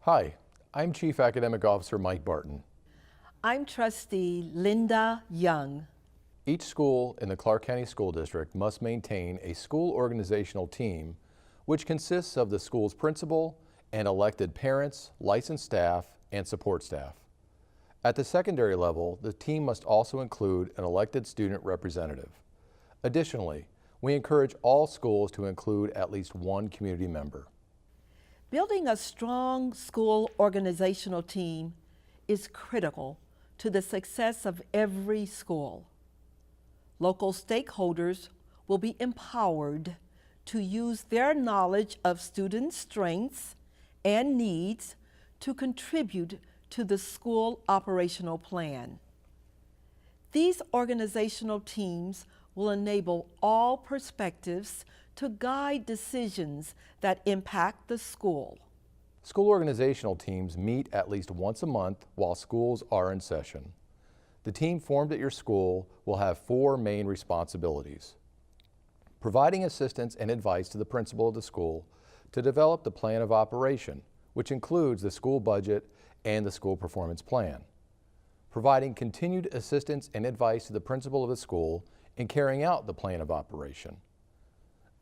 Hi, I'm Chief Academic Officer Mike Barton. I'm Trustee Linda Young. Each school in the Clark County School District must maintain a school organizational team which consists of the school's principal and elected parents, licensed staff, and support staff. At the secondary level, the team must also include an elected student representative. Additionally, we encourage all schools to include at least one community member. Building a strong school organizational team is critical to the success of every school. Local stakeholders will be empowered to use their knowledge of student strengths and needs to contribute to the school operational plan. These organizational teams will enable all perspectives to guide decisions that impact the school. School organizational teams meet at least once a month while schools are in session. The team formed at your school will have four main responsibilities: providing assistance and advice to the principal of the school to develop the plan of operation, which includes the school budget and the school performance plan; providing continued assistance and advice to the principal of the school in carrying out the plan of operation;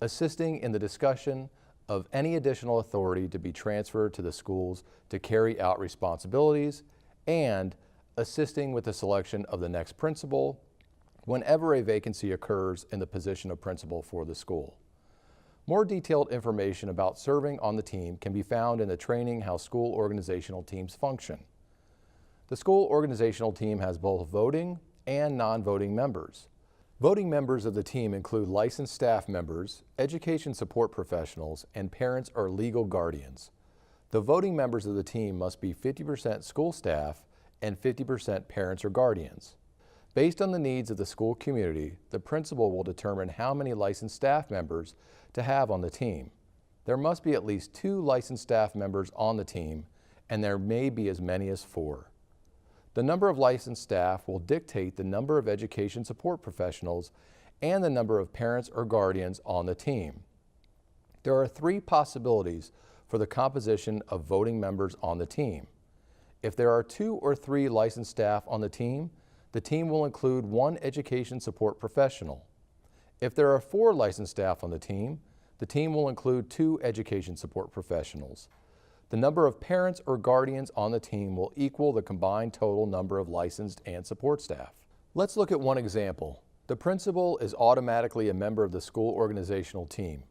assisting in the discussion of any additional authority to be transferred to the schools to carry out responsibilities; and assisting with the selection of the next principal whenever a vacancy occurs in the position of principal for the school. More detailed information about serving on the team can be found in the training How School Organizational Teams Function. The school organizational team has both voting and non-voting members. Voting members of the team include licensed staff members, education support professionals, and parents or legal guardians. The voting members of the team must be 50% school staff and 50% parents or guardians. Based on the needs of the school community, the principal will determine how many licensed staff members to have on the team. There must be at least 2 licensed staff members on the team, and there may be as many as 4. The number of licensed staff will dictate the number of education support professionals and the number of parents or guardians on the team. There are 3 possibilities for the composition of voting members on the team. If there are 2 or 3 licensed staff on the team will include 1 education support professional. If there are 4 licensed staff on the team will include 2 education support professionals. The number of parents or guardians on the team will equal the combined total number of licensed and support staff. Let's look at one example. The principal is automatically a member of the school organizational team.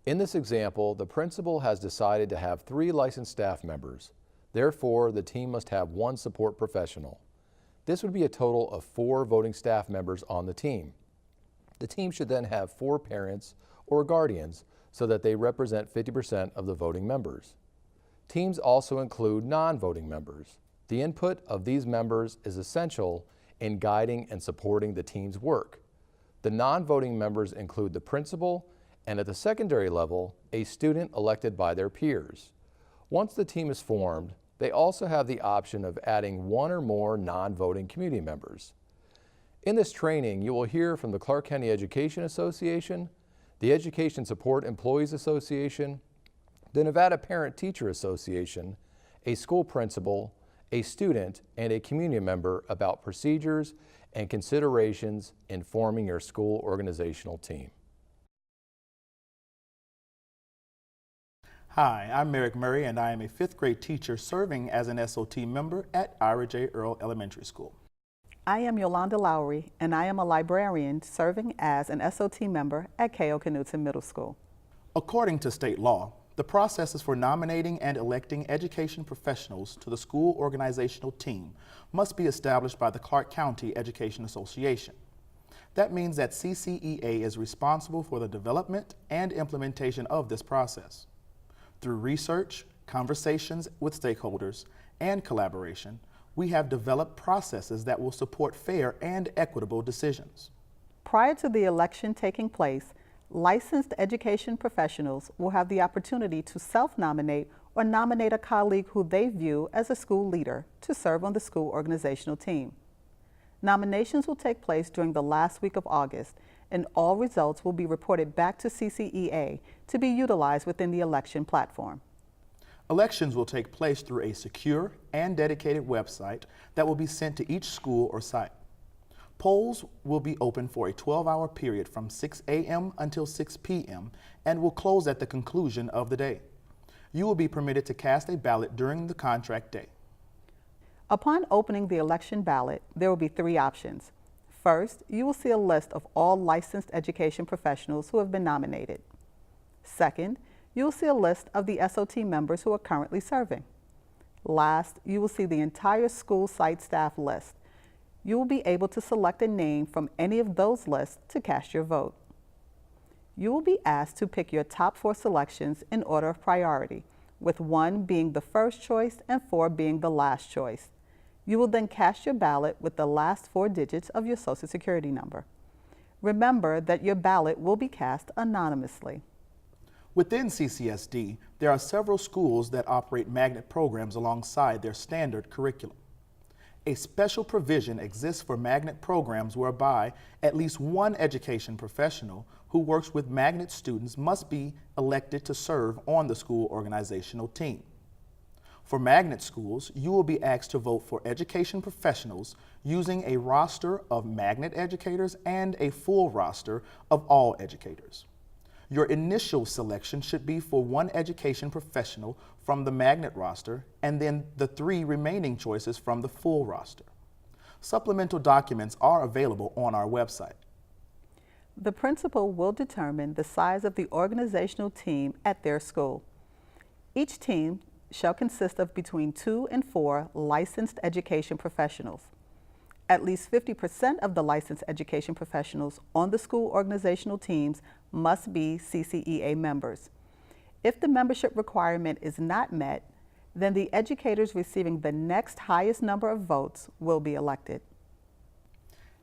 In this example, the principal has decided to have 3 licensed staff members. Therefore, the team must have 1 support professional. This would be a total of 4 voting staff members on the team. The team should then have 4 parents or guardians so that they represent 50% of the voting members. Teams also include non-voting members. The input of these members is essential in guiding and supporting the team's work. The non-voting members include the principal and, at the secondary level, a student elected by their peers. Once the team is formed, they also have the option of adding 1 or more non-voting community members. In this training, you will hear from the Clark County Education Association, the Education Support Employees Association, the Nevada Parent-Teacher Association, a school principal, a student, and a community member about procedures and considerations in forming your school organizational team. Hi, I'm Merrick Murray, and I am a 5th grade teacher serving as an SOT member at Ira J. Earl Elementary School. I am Yolanda Lowry, and I am a librarian serving as an SOT member at K.O. Knutson Middle School. According to state law, the processes for nominating and electing education professionals to the school organizational team must be established by the Clark County Education Association. That means that CCEA is responsible for the development and implementation of this process. Through research, conversations with stakeholders, and collaboration, we have developed processes that will support fair and equitable decisions. Prior to the election taking place, licensed education professionals will have the opportunity to self-nominate or nominate a colleague who they view as a school leader to serve on the school organizational team. Nominations will take place during the last week of August, and all results will be reported back to CCEA to be utilized within the election platform. Elections will take place through a secure and dedicated website that will be sent to each school or site. Polls will be open for a 12-hour period from 6 a.m. until 6 p.m. and will close at the conclusion of the day. You will be permitted to cast a ballot during the contract day. Upon opening the election ballot, there will be 3 options. First, you will see a list of all licensed education professionals who have been nominated. Second, you will see a list of the SOT members who are currently serving. Last, you will see the entire school site staff list. You will be able to select a name from any of those lists to cast your vote. You will be asked to pick your top 4 selections in order of priority, with 1 being the first choice and 4 being the last choice. You will then cast your ballot with the last 4 digits of your Social Security number. Remember that your ballot will be cast anonymously. Within CCSD, there are several schools that operate magnet programs alongside their standard curriculum. A special provision exists for magnet programs whereby at least 1 education professional who works with magnet students must be elected to serve on the school organizational team. For magnet schools, you will be asked to vote for education professionals using a roster of magnet educators and a full roster of all educators. Your initial selection should be for 1 education professional from the magnet roster and then the 3 remaining choices from the full roster. Supplemental documents are available on our website. The principal will determine the size of the organizational team at their school. Each team shall consist of between 2 and 4 licensed education professionals. At least 50% of the licensed education professionals on the school organizational teams must be CCEA members. If the membership requirement is not met, then the educators receiving the next highest number of votes will be elected.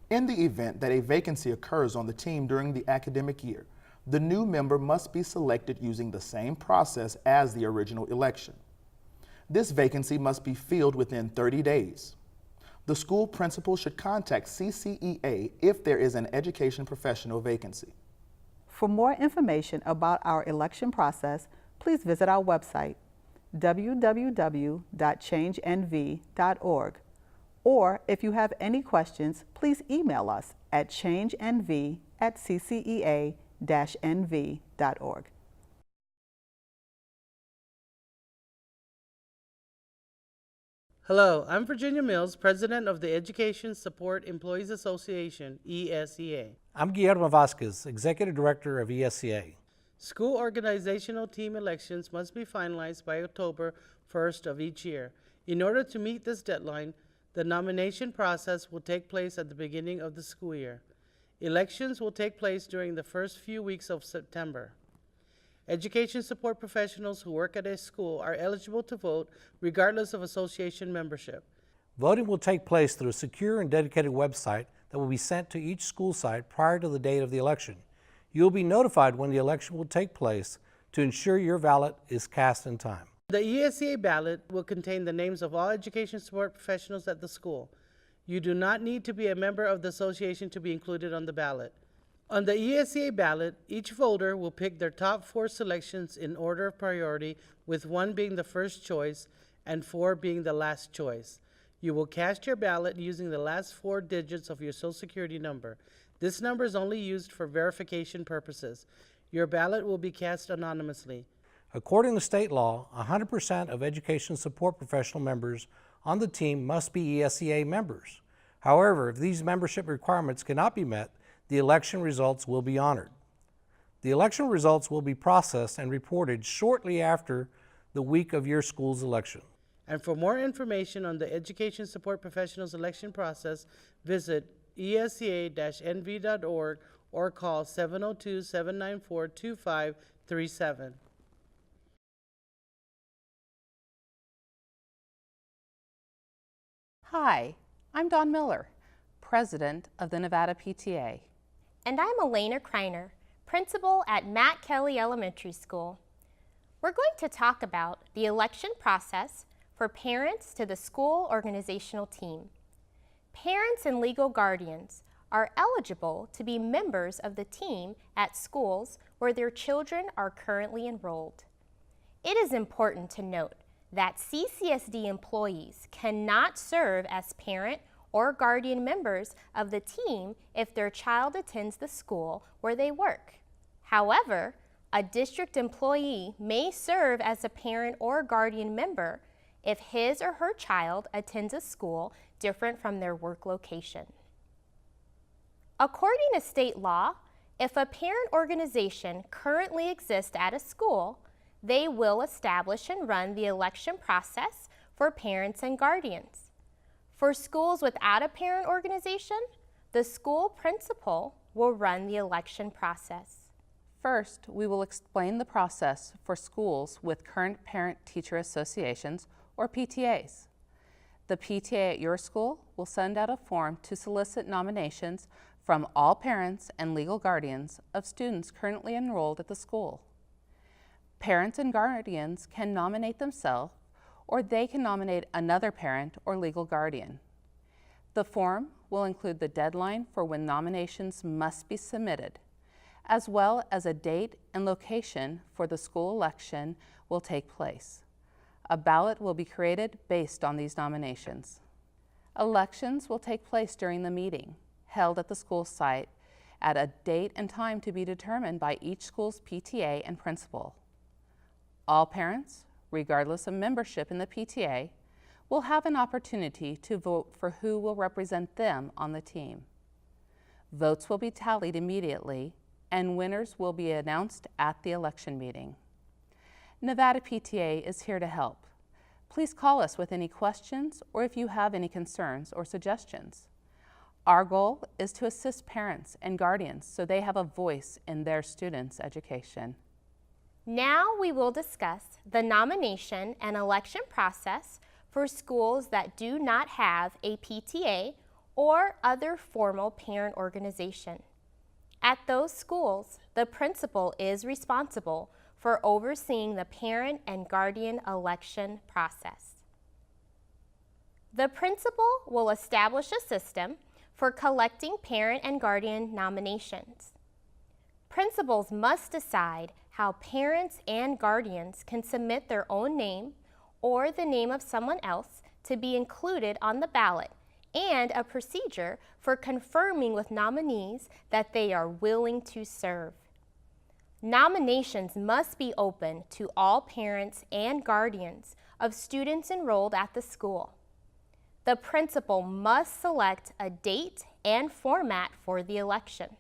In the event that a vacancy occurs on the team during the academic year, the new member must be selected using the same process as the original election. This vacancy must be filled within 30 days. The school principal should contact CCEA if there is an education professional vacancy. For more information about our election process, please visit our website, www.changenv.org. Or if you have any questions, please email us at changenv@ccea-nv.org. Hello, I'm Virginia Mills, President of the Education Support Employees Association, ESEA. I'm Guillermo Vasquez, Executive Director of ESEA. School organizational team elections must be finalized by October 1st of each year. In order to meet this deadline, the nomination process will take place at the beginning of the school year. Elections will take place during the first few weeks of September. Education support professionals who work at a school are eligible to vote regardless of association membership. Voting will take place through a secure and dedicated website that will be sent to each school site prior to the date of the election. You will be notified when the election will take place to ensure your ballot is cast in time. The ESEA ballot will contain the names of all education support professionals at the school. You do not need to be a member of the association to be included on the ballot. On the ESEA ballot, each voter will pick their top 4 selections in order of priority, with 1 being the first choice and 4 being the last choice. You will cast your ballot using the last 4 digits of your Social Security number. This number is only used for verification purposes. Your ballot will be cast anonymously. According to state law, 100% of education support professional members on the team must be ESEA members. However, if these membership requirements cannot be met, the election results will be honored. The election results will be processed and reported shortly after the week of your school's election. And for more information on the Education Support Professionals election process, visit esea-nv.org or call 702-794-2537. Hi, I'm Dawn Miller, President of the Nevada PTA. And I'm Elena Kreiner, Principal at Matt Kelly Elementary School. We're going to talk about the election process for parents to the school organizational team. Parents and legal guardians are eligible to be members of the team at schools where their children are currently enrolled. It is important to note that CCSD employees cannot serve as parent or guardian members of the team if their child attends the school where they work. However, a district employee may serve as a parent or guardian member if his or her child attends a school different from their work location. According to state law, if a parent organization currently exists at a school, they will establish and run the election process for parents and guardians. For schools without a parent organization, the school principal will run the election process. First, we will explain the process for schools with current parent-teacher associations, or PTAs. The PTA at your school will send out a form to solicit nominations from all parents and legal guardians of students currently enrolled at the school. Parents and guardians can nominate themselves, or they can nominate another parent or legal guardian. The form will include the deadline for when nominations must be submitted, as well as a date and location for the school election will take place. A ballot will be created based on these nominations. Elections will take place during the meeting, held at the school site at a date and time to be determined by each school's PTA and principal. All parents, regardless of membership in the PTA, will have an opportunity to vote for who will represent them on the team. Votes will be tallied immediately, and winners will be announced at the election meeting. Nevada PTA is here to help. Please call us with any questions or if you have any concerns or suggestions. Our goal is to assist parents and guardians so they have a voice in their students' education. Now we will discuss the nomination and election process for schools that do not have a PTA or other formal parent organization. At those schools, the principal is responsible for overseeing the parent and guardian election process. The principal will establish a system for collecting parent and guardian nominations. Principals must decide how parents and guardians can submit their own name or the name of someone else to be included on the ballot, and a procedure for confirming with nominees that they are willing to serve. Nominations must be open to all parents and guardians of students enrolled at the school. The principal must select a date and format for the election.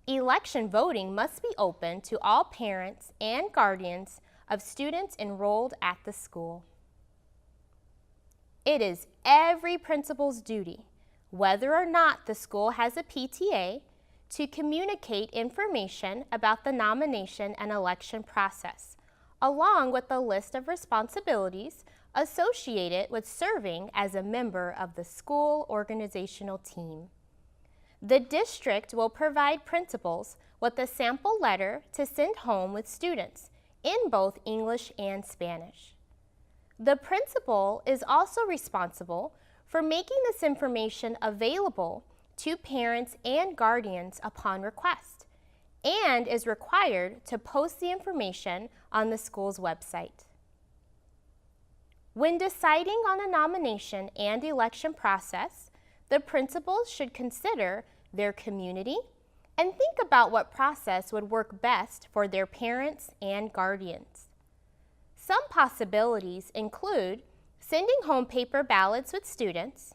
Election voting must be open to all parents and guardians of students enrolled at the school. It is every principal's duty, whether or not the school has a PTA, to communicate information about the nomination and election process, along with a list of responsibilities associated with serving as a member of the school organizational team. The district will provide principals with a sample letter to send home with students in both English and Spanish. The principal is also responsible for making this information available to parents and guardians upon request, and is required to post the information on the school's website. When deciding on a nomination and election process, the principals should consider their community and think about what process would work best for their parents and guardians. Some possibilities include sending home paper ballots with students,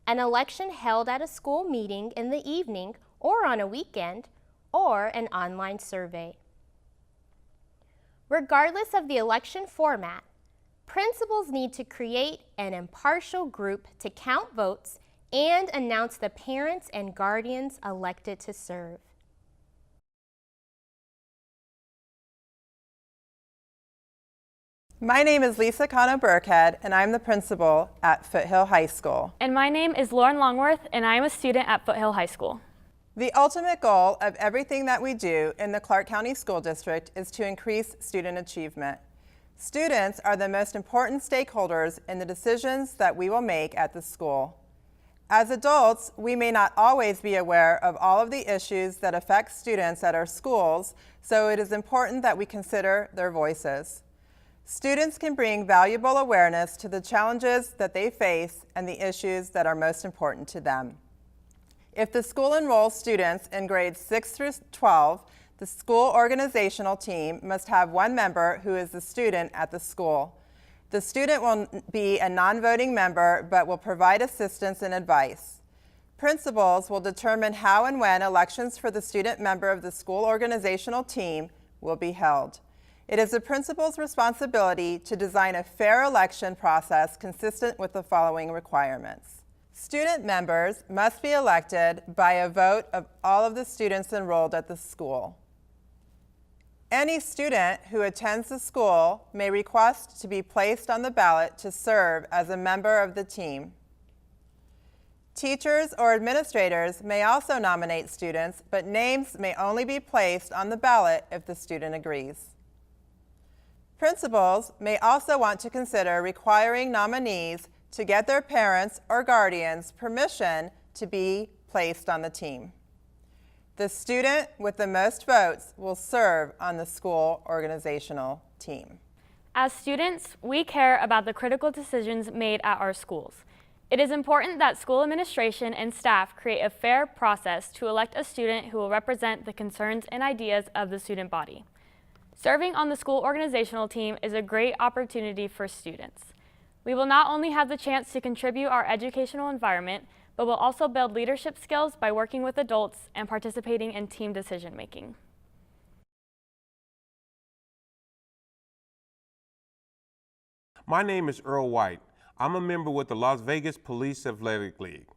an election held at a school meeting in the evening or on a weekend, or an online survey. Regardless of the election format, principals need to create an impartial group to count votes and announce the parents and guardians elected to serve. My name is Lisa Cano Burkhead, and I'm the principal at Foothill High School. And my name is Lauren Longworth, and I am a student at Foothill High School. The ultimate goal of everything that we do in the Clark County School District is to increase student achievement. Students are the most important stakeholders in the decisions that we will make at the school. As adults, we may not always be aware of all of the issues that affect students at our schools, so it is important that we consider their voices. Students can bring valuable awareness to the challenges that they face and the issues that are most important to them. If the school enrolls students in grades 6 through 12, the school organizational team must have one member who is the student at the school. The student will be a non-voting member but will provide assistance and advice. Principals will determine how and when elections for the student member of the school organizational team will be held. It is the principal's responsibility to design a fair election process consistent with the following requirements. Student members must be elected by a vote of all of the students enrolled at the school. Any student who attends the school may request to be placed on the ballot to serve as a member of the team. Teachers or administrators may also nominate students, but names may only be placed on the ballot if the student agrees. Principals may also want to consider requiring nominees to get their parents or guardians' permission to be placed on the team. The student with the most votes will serve on the school organizational team. As students, we care about the critical decisions made at our schools. It is important that school administration and staff create a fair process to elect a student who will represent the concerns and ideas of the student body. Serving on the school organizational team is a great opportunity for students. We will not only have the chance to contribute our educational environment, but will also build leadership skills by working with adults and participating in team decision making. My name is Earl White. I'm a member with the Las Vegas Police Athletic League,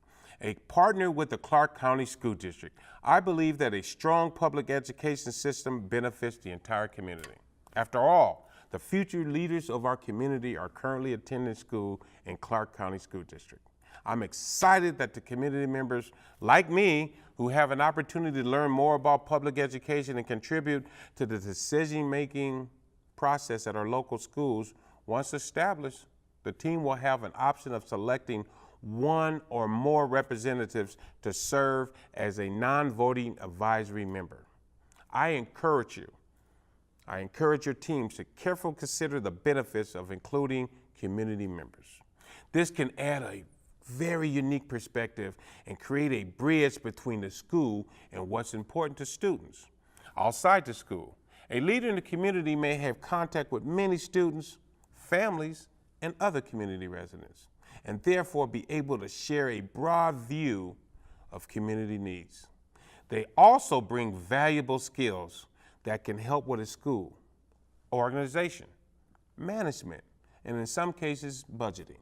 a partner with the Clark County School District. I believe that a strong public education system benefits the entire community. After all, the future leaders of our community are currently attending school in Clark County School District. I'm excited that the community members like me who have an opportunity to learn more about public education and contribute to the decision-making process at our local schools. Once established, the team will have an option of selecting one or more representatives to serve as a non-voting advisory member. I encourage your teams to carefully consider the benefits of including community members. This can add a very unique perspective and create a bridge between the school and what's important to students. Outside the school, a leader in the community may have contact with many students, families, and other community residents, and therefore be able to share a broad view of community needs. They also bring valuable skills that can help with a school, organization, management, and in some cases, budgeting.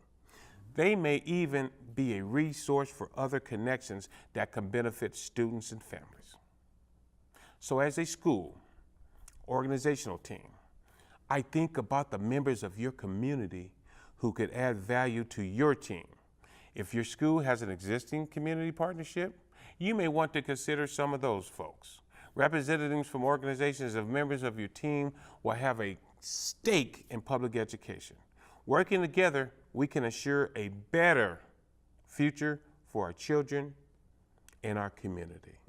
They may even be a resource for other connections that can benefit students and families. So as a school, organizational team, I think about the members of your community who could add value to your team. If your school has an existing community partnership, you may want to consider some of those folks. Representatives from organizations of members of your team will have a stake in public education. Working together, we can assure a better future for our children and our community.